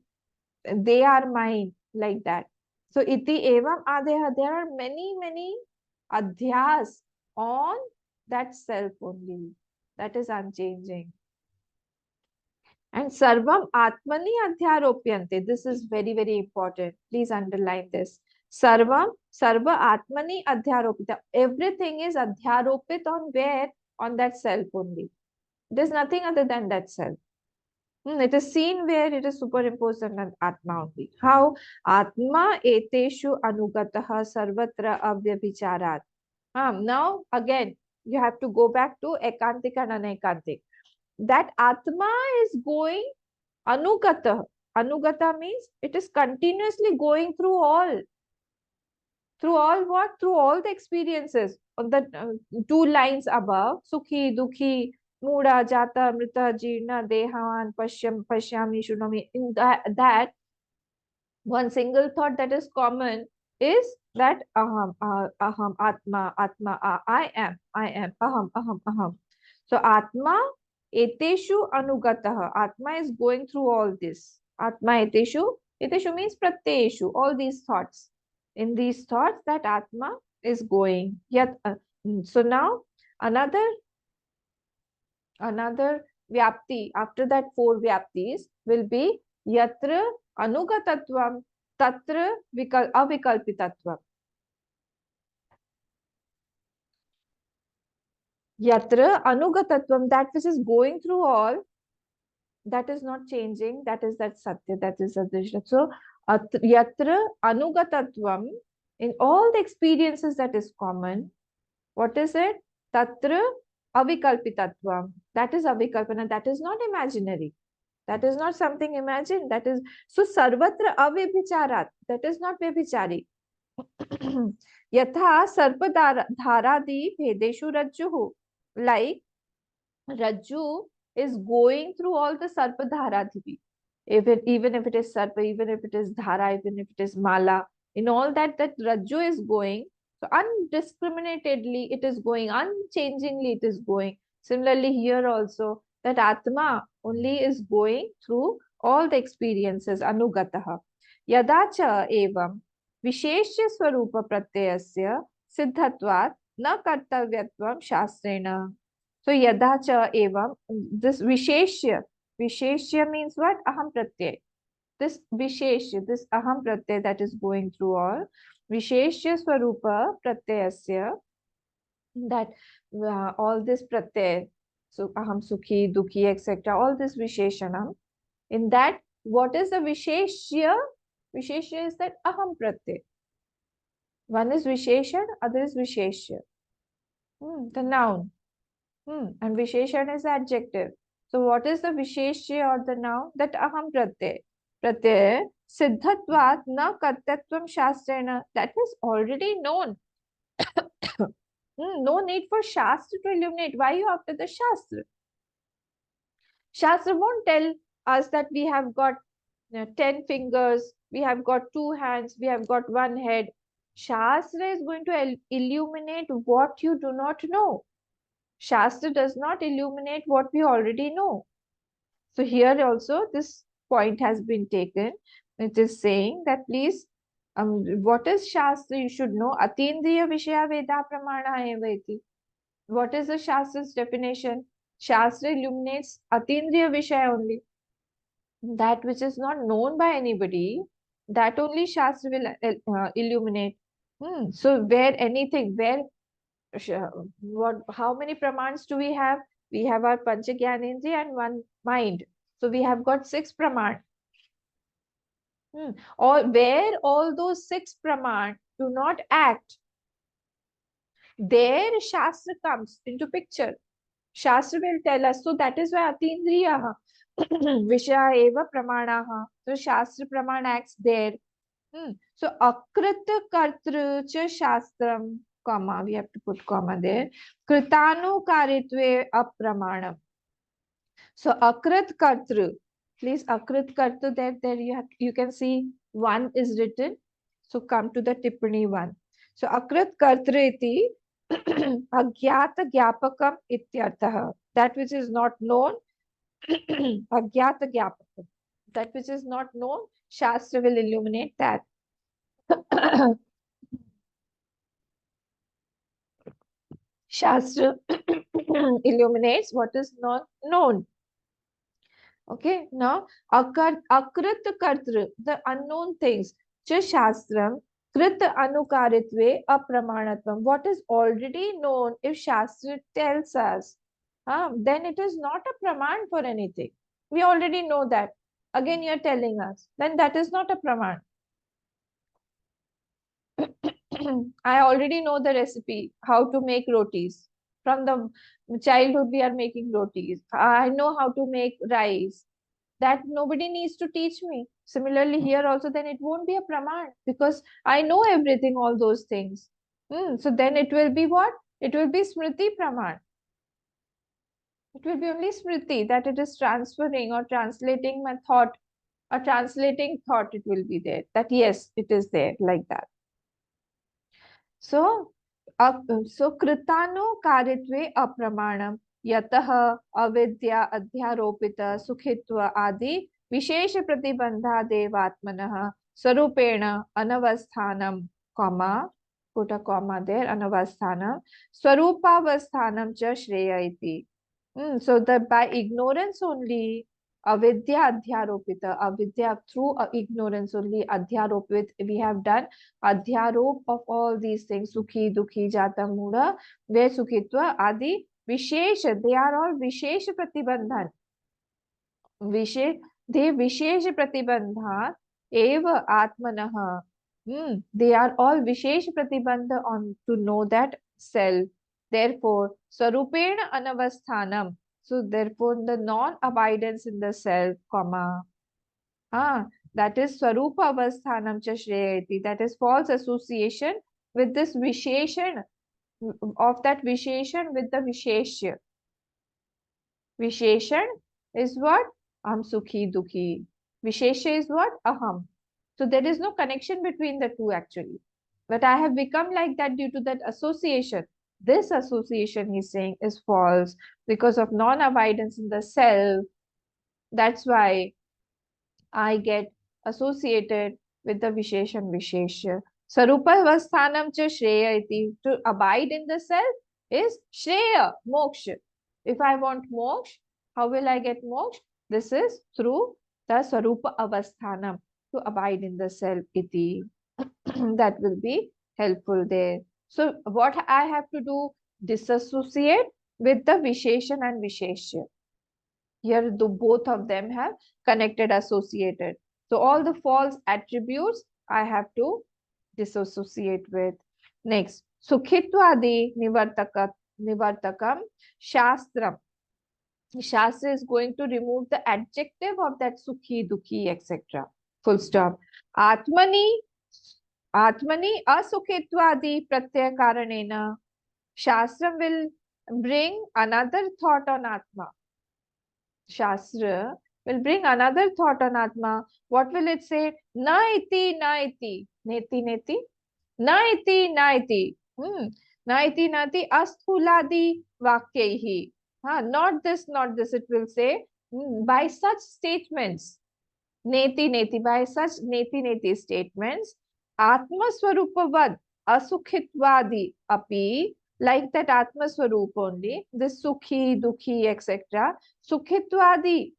they are mine, like that. So iti evam adeha. There are many adhyas on that self only. That is unchanging. And sarvam atmani adhyaropyante. This is very important. Please underline this. Sarvam, sarva atmani adhyaropita. Everything is adhyaropit on where? On that self only. It is nothing other than that self. It is seen where it is superimposed on an Atma only. How? Atma eteshu anugataha sarvatra avyabhicharat. Now, again, you have to go back to ekantik and anaikantik. That Atma is going anugata. Anugata means it is continuously going through all. Through all what? Through all the experiences. On the two lines above, Sukhi, Dukhi, Muda, Jata, Mrita, Jirna, Dehavan, Pashyami, Shunami. In that, one single thought that is common is that aham, atma, I am, aham. So atma eteshu anugataha. Atma is going through all this. Atma eteshu means pratyeshu, all these thoughts. In these thoughts that atma is going. So now another vyapti, after that four vyaptis will be yatra anugatatvam tatra avikalpitatvam. Yatra anugatatvam, that which is going through all, that is not changing, that is that satya, that is adrishya. So yatra anugatatvam, in all the experiences that is common, what is it? Tatra avikalpitatvam, that is avikalpana, that is not imaginary. That is not something imagined. That is so sarvatra avyabhicharat. That is not vyabhichari. Yatha sarpa dharadi bhedeshu rajjuhu. Like Rajju is going through all the sarpa dharadhi. Even if it is sarpa, even if it is dhara, even if it is mala, in all that Rajju is going. So undiscriminatedly it is going, unchangingly it is going. Similarly here also, that Atma only is going through all the experiences, anugataha. Yadacha evam visheshya swarupa pratyayasya siddhatvat na kartavyatvam shastrena. So yadacha evam, this visheshya means what? Aham pratyay. This visheshya, this aham pratyay that is going through all, visheshya swarupa pratyayasya, that all this pratyay, so aham sukhi, dukhi, etc., all this visheshanam, in that, what is the visheshya? Visheshya is that aham pratyay. One is visheshan, other is visheshya. The noun. And visheshan is the adjective. So what is the visheshya or the noun? That aham pratyay. Pratyay siddhatvat na kartatvam shastrena. That is already known. No need for shastra to illuminate. Why you after the shastra? Shastra won't tell us that we have got 10 fingers, we have got 2 hands, we have got 1 head. Shastra is going to illuminate what you do not know. Shastra does not illuminate what we already know. So here also this point has been taken. It is saying that please, what is Shastra? You should know. Atindriya Vishaya Veda Pramana Evati. What is the Shastra's definition? Shastra illuminates Atindriya Vishaya only. That which is not known by anybody, that only Shastra will illuminate. So where anything, where how many pramans do we have? We have our Panchagyanendriya and 1 mind. So we have got 6 praman. Or where all those 6 praman do not act, there Shastra comes into picture. Shastra will tell us. So that is why Atindriya Vishaya eva pramanaha. So Shastra praman acts there. So akrita kartru cha shastram, comma, we have to put comma there. Kritanu karitve apramanam. So akrit kartru, please akrit kartru, there you can see 1 is written. So come to the Tippani 1. So Akrit Kartriti Agyata Gyapakam Ityartha. That which is not known, Agyata Gyapakam. That which is not known, Shastra will illuminate that. Shastra illuminates what is not known. Okay, now Akrit Kartru, the unknown things. Cha Shastram Krit Anukaritve Apramanatvam. What is already known, if Shastra tells us, then it is not a praman for anything. We already know that. Again, you are telling us. Then that is not a praman. I already know the recipe, how to make rotis. From the childhood, we are making rotis. I know how to make rice. That nobody needs to teach me. Similarly, here also, then it won't be a praman because I know everything, all those things. So then it will be what? It will be smriti praman. It will be only smriti, that it is transferring or translating my thought, a translating thought, it will be there. That yes, it is there, like that. So, कृतानो कारित्वे अप्रमाणम यतः अविद्या अध्यारोपित सुखित्व आदि विशेष प्रतिबंधादेवात्मनः स्वरूपेण अनवस्थानम comma put a comma there anavasthanam swarupaवस्थानम च श्रेय इति. So that by ignorance only avidya adhyaropita, avidya through ignorance only adhyaropit, we have done adhyarop of all these things, sukhi dukhi jata mudha ve sukhitva adi vishesh, they are all vishesh pratibandhan, vishesh, they vishesh pratibandha eva atmanah. They are all vishesh pratibandha on to know that self. Therefore, sarupena anavasthanam. So therefore, the non-abidance in the self, comma, that is swarupa avasthanam cha shreyati. That is false association with this visheshan, of that visheshan with the visheshya. Visheshan is what? Aham sukhi dukhi. Visheshya is what? Aham. So there is no connection between the two actually. But I have become like that due to that association. This association, he's saying, is false because of non-abidance in the self. That's why I get associated with the Visheshan Vishesha. Sarupa Vasthanam cha Shreya iti. To abide in the self is Shreya, moksha. If I want moksha, how will I get moksha? This is through the Sarupa Avasthanam, to abide in the self iti. That will be helpful there. So what I have to do? Disassociate with the Visheshan and Vishesha. Here, the both of them have connected, associated. So all the false attributes I have to disassociate with. Next, Sukhitwadi Nivartakam Shastram. Shastra is going to remove the adjective of that Sukhi, Dukhi, etc. Full stop. Atmani Asukhitwadi Pratyaya Karanena. Shastra will bring another thought on Atma. Shastra will bring another thought on Atma. What will it say? Na iti, na iti. Neti, neti. Na iti, na iti. Na iti, na iti. Asthuladi vakyaihi. Not this, not this. It will say, by such statements, neti, neti, by such neti, neti statements, Atma Swarupavad Asukhitvadi api, like that Atma Swarup only, this Sukhi, Dukhi, etc. Sukhitvadi,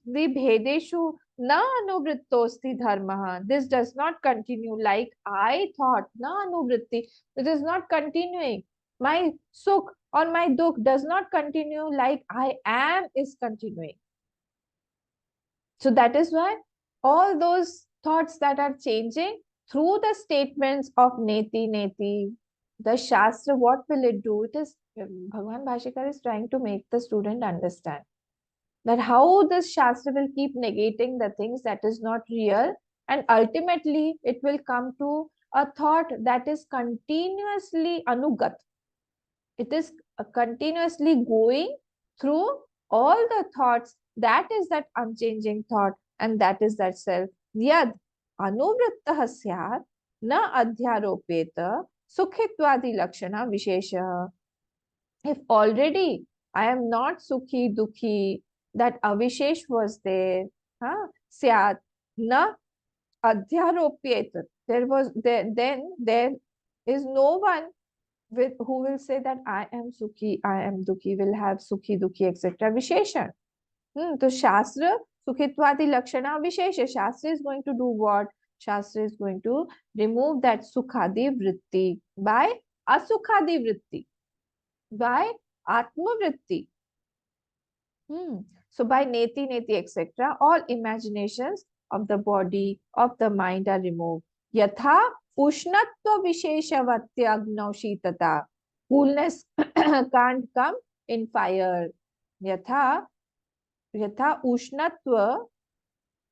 the Bhedeshu na anuvrittosti dharma. This does not continue like I thought. Na anuvritti. It is not continuing. My Sukh or my Dukh does not continue like I am is continuing. So that is why all those thoughts that are changing through the statements of Neti Neti, the Shastra, what will it do? It is, Bhagwan Bhashikar is trying to make the student understand that how this Shastra will keep negating the things that is not real, and ultimately it will come to a thought that is continuously anugat. It is continuously going through all the thoughts. That is that unchanging thought, and that is that self. Yad, अनुवृत्तः स्यात् न अध्यारोपेत सुखित्वादि लक्षण विशेषः. If already I am not sukhi dukhi, that avishesh was there, syat na adhyaropyet. There was there, then there is no one with who will say that I am sukhi, I am dukhi, will have sukhi dukhi, etc. Visheshan. So Shastra, Sukhitwadi Lakshana Vishesha. Shastra is going to do what? Shastra is going to remove that Sukhadi Vritti by Asukhadi Vritti, by Atma Vritti. So by Neti Neti, etc., all imaginations of the body, of the mind are removed. Yatha Ushnatva Visheshavatya Agnav Shitata. Coolness can't come in fire. Yatha Ushnatva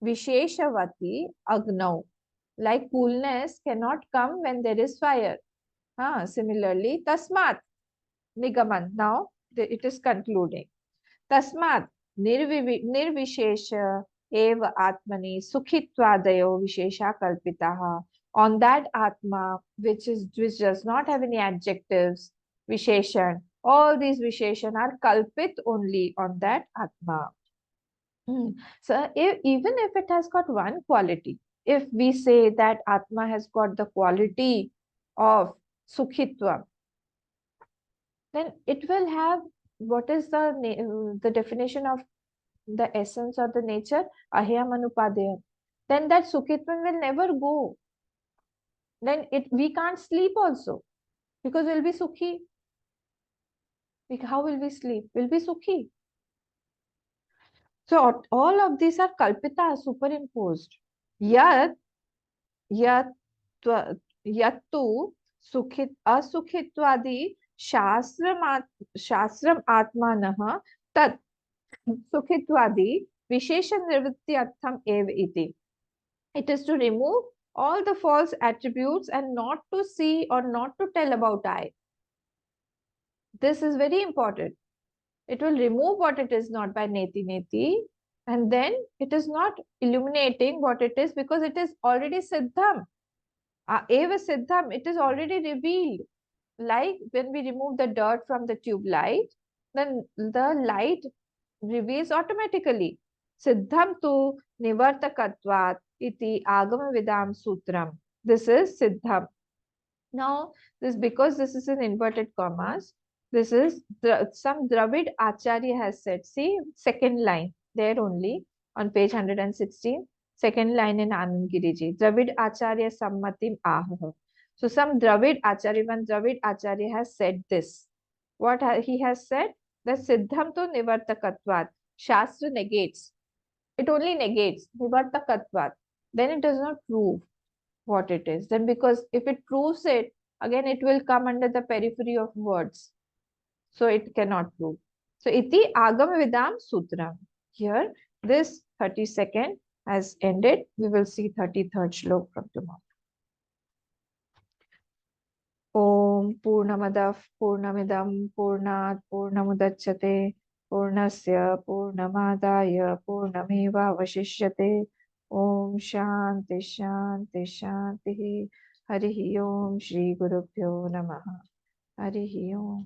Visheshavati Agnav. Like coolness cannot come when there is fire. Similarly, Tasmat Nigaman. Now it is concluding. तस्मात् निर्विशेष एव आत्मनि सुखित्वादयो विशेषा कल्पिताः. On that atma which does not have any adjectives, visheshan, all these visheshan are kalpit only on that atma. So even if it has got one quality, if we say that atma has got the quality of sukhitva, then it will have, what is the definition of the essence or the nature? Ahyam anupadeya. Then that sukhitvam will never go. Then we can't sleep also, because we'll be sukhi. How will we sleep? We'll be sukhi. So all of these are kalpita, superimposed. Yat yattu asukhitwadi shastram atmanah tat sukhitwadi vishesha nirvrityartham ev iti. It is to remove all the false attributes and not to see or not to tell about I. This is very important. It will remove what it is not by neti neti, and then it is not illuminating what it is, because it is already siddham. Eva siddham, it is already revealed. Like when we remove the dirt from the tube light, then the light reveals automatically. Siddham tu nivartakatvat iti agama vidam sutram. This is siddham. Now, because this is in inverted commas, this is some Dravid Acharya has said. See, second line there only on page 116, second line in Anand Giriji. Dravid Acharya Sammatim Ahah. So some Dravid Acharya, one Dravid Acharya has said this. What he has said? That Siddham to Nivartakatvat. Shastra negates. It only negates Nivartakatvat. Then it does not prove what it is. Then because if it proves it, again it will come under the periphery of words. So it cannot prove. So iti agam vidam sutram. Here this 32nd has ended. We will see 33rd shlok from tomorrow. Om Purnamadav Purnamidam Purnat Purnamudachyate Purnasya Purnamadaya Purnameva Vashishyate. Om Shanti Shanti Shanti. Harihi Om Shri Gurubhyo Namaha. Harihi Om.